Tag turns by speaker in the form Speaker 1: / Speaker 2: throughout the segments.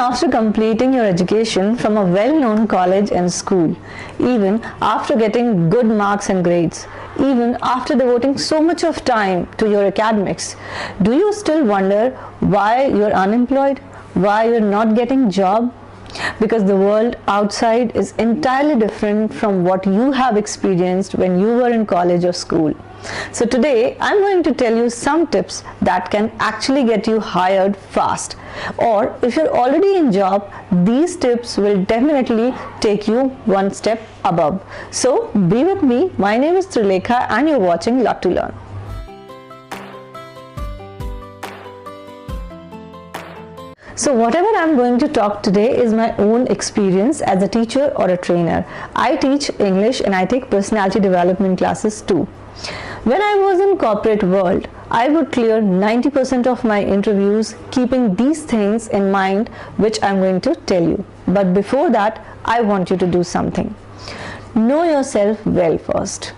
Speaker 1: after completing your education from a well-known college and school, even after getting good marks and grades, even after devoting so much of time to your academics, do you still wonder why you're unemployed, why you're not getting a job? Because the world outside is entirely different from what you have experienced when you were in college or school. So today I'm going to tell you some tips that can actually get you hired fast, or if you're already in job, these tips will definitely take you one step above. So be with me. My name is Trilekha and you're watching Lot to Learn. So whatever I'm going to talk today is my own experience as a teacher or a trainer. I teach English and I take personality development classes too. When I was in corporate world, I would clear 90% of my interviews keeping these things in mind which I'm going to tell you. But before that, I want you to do something. Know yourself well first.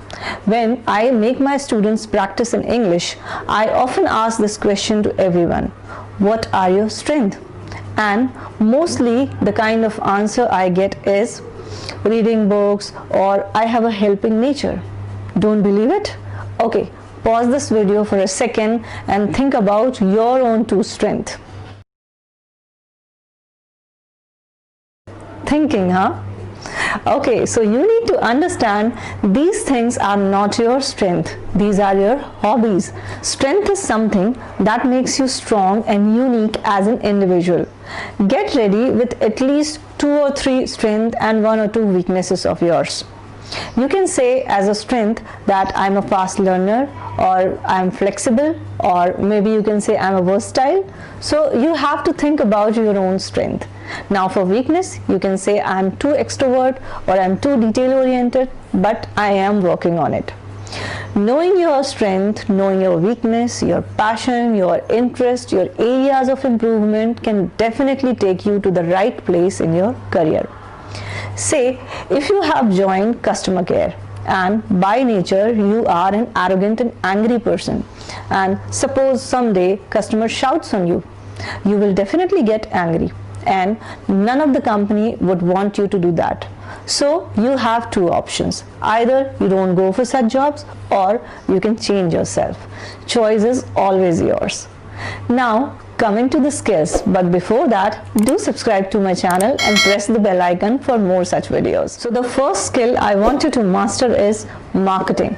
Speaker 1: When I make my students practice in English, I often ask this question to everyone. What are your strengths? And mostly the kind of answer I get is reading books or I have a helping nature. Don't believe it? Okay, pause this video for a second and think about your own two strengths. Thinking, huh? Okay, so you need to understand these things are not your strength. These are your hobbies. Strength is something that makes you strong and unique as an individual. Get ready with at least 2 or 3 strengths and 1 or 2 weaknesses of yours. You can say as a strength that I'm a fast learner, or I'm flexible, or maybe you can say I'm a versatile. So you have to think about your own strength. Now for weakness, you can say I'm too extrovert or I'm too detail oriented, but I am working on it. Knowing your strength, knowing your weakness, your passion, your interest, your areas of improvement can definitely take you to the right place in your career. Say if you have joined customer care and by nature you are an arrogant and angry person, and suppose someday customer shouts on you, you will definitely get angry, and none of the company would want you to do that. So you have 2 options. Either you don't go for such jobs or you can change yourself. Choice is always yours. Now coming to the skills, but before that, do subscribe to my channel and press the bell icon for more such videos. So the first skill I want you to master is marketing.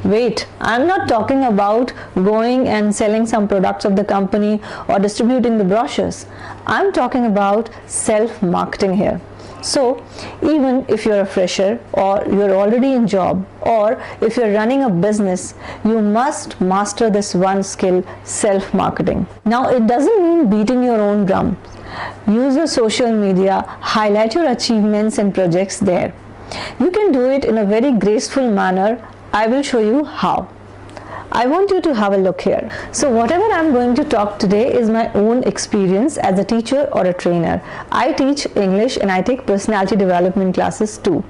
Speaker 1: Wait, I'm not talking about going and selling some products of the company or distributing the brochures. I'm talking about self-marketing here. So even if you're a fresher or you're already in job, or if you're running a business, you must master this one skill, self-marketing. Now it doesn't mean beating your own drum. Use your social media, highlight your achievements and projects there. You can do it in a very graceful manner. I will show you how. I want you to have a look here. So whatever I'm going to talk today is my own experience as a teacher or a trainer. I teach English and I take personality development classes too.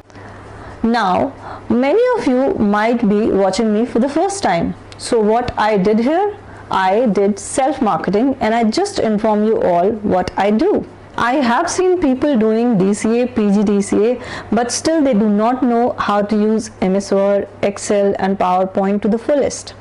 Speaker 1: Now, many of you might be watching me for the first time. So what I did here, I did self-marketing and I just inform you all what I do. I have seen people doing DCA, PGDCA, but still they do not know how to use MS Word, Excel and PowerPoint to the fullest.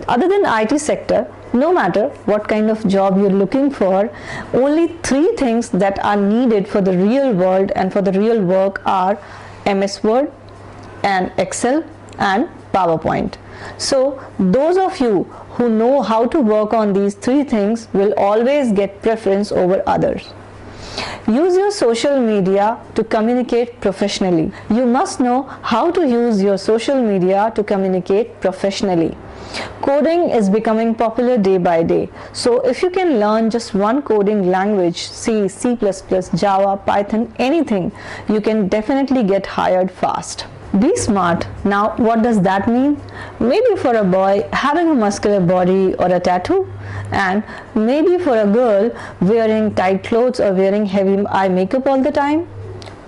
Speaker 1: Other than IT sector, no matter what kind of job you're looking for, only 3 things that are needed for the real world and for the real work are MS Word and Excel and PowerPoint. So those of you who know how to work on these 3 things will always get preference over others. Use your social media to communicate professionally. You must know how to use your social media to communicate professionally. Coding is becoming popular day by day. So if you can learn just one coding language, C, C++, Java, Python, anything, you can definitely get hired fast. Be smart. Now what does that mean? Maybe for a boy having a muscular body or a tattoo, and maybe for a girl wearing tight clothes or wearing heavy eye makeup all the time.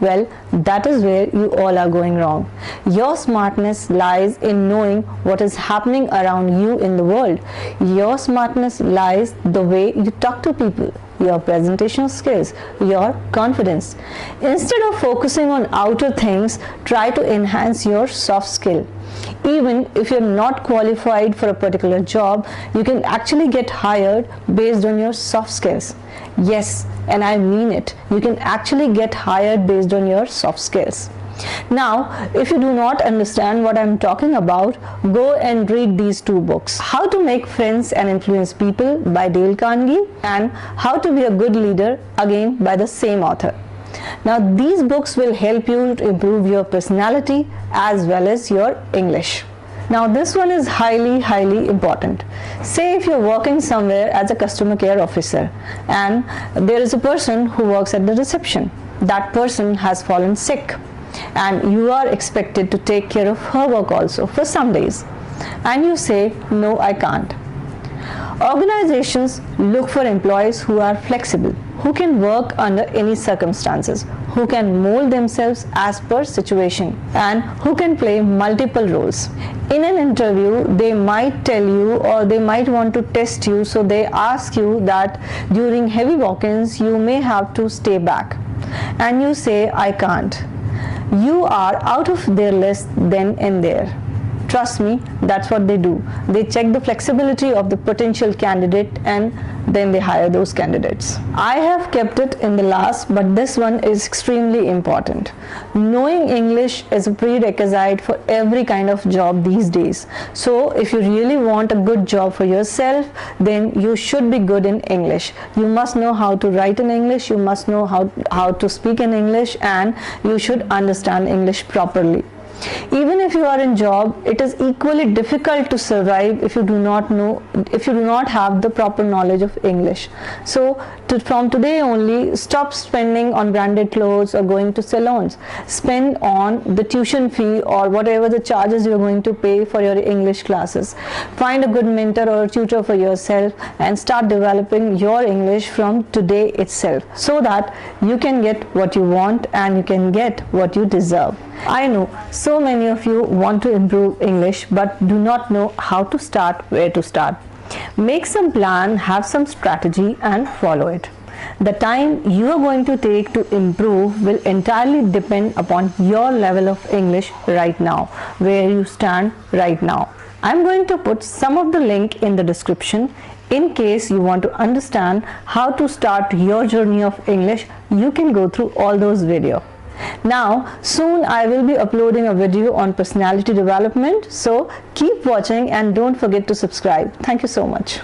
Speaker 1: Well, that is where you all are going wrong. Your smartness lies in knowing what is happening around you in the world. Your smartness lies the way you talk to people, your presentation skills, your confidence. Instead of focusing on outer things, try to enhance your soft skill. Even if you're not qualified for a particular job, you can actually get hired based on your soft skills. Yes, and I mean it. You can actually get hired based on your soft skills. Now, if you do not understand what I'm talking about, go and read these two books. How to Make Friends and Influence People by Dale Carnegie and How to Be a Good Leader, again by the same author. Now, these books will help you to improve your personality as well as your English. Now, this one is highly important. Say if you're working somewhere as a customer care officer and there is a person who works at the reception. That person has fallen sick and you are expected to take care of her work also for some days. And you say, no, I can't. Organizations look for employees who are flexible, who can work under any circumstances, who can mold themselves as per situation, and who can play multiple roles. In an interview, they might tell you or they might want to test you, so they ask you that during heavy walk-ins, you may have to stay back. And you say, I can't. You are out of their list then and there. Trust me, that's what they do. They check the flexibility of the potential candidate and then they hire those candidates. I have kept it in the last, but this one is extremely important. Knowing English is a prerequisite for every kind of job these days. So if you really want a good job for yourself, then you should be good in English. You must know how to write in English, you must know how to speak in English, and you should understand English properly. Even if you are in job, it is equally difficult to survive if you do not have the proper knowledge of English. So from today only, stop spending on branded clothes or going to salons. Spend on the tuition fee or whatever the charges you are going to pay for your English classes. Find a good mentor or tutor for yourself and start developing your English from today itself, so that you can get what you want and you can get what you deserve. I know so many of you want to improve English but do not know how to start, where to start. Make some plan, have some strategy and follow it. The time you are going to take to improve will entirely depend upon your level of English right now, where you stand right now. I'm going to put some of the link in the description. In case you want to understand how to start your journey of English, you can go through all those videos. Now, soon I will be uploading a video on personality development, so keep watching and don't forget to subscribe. Thank you so much.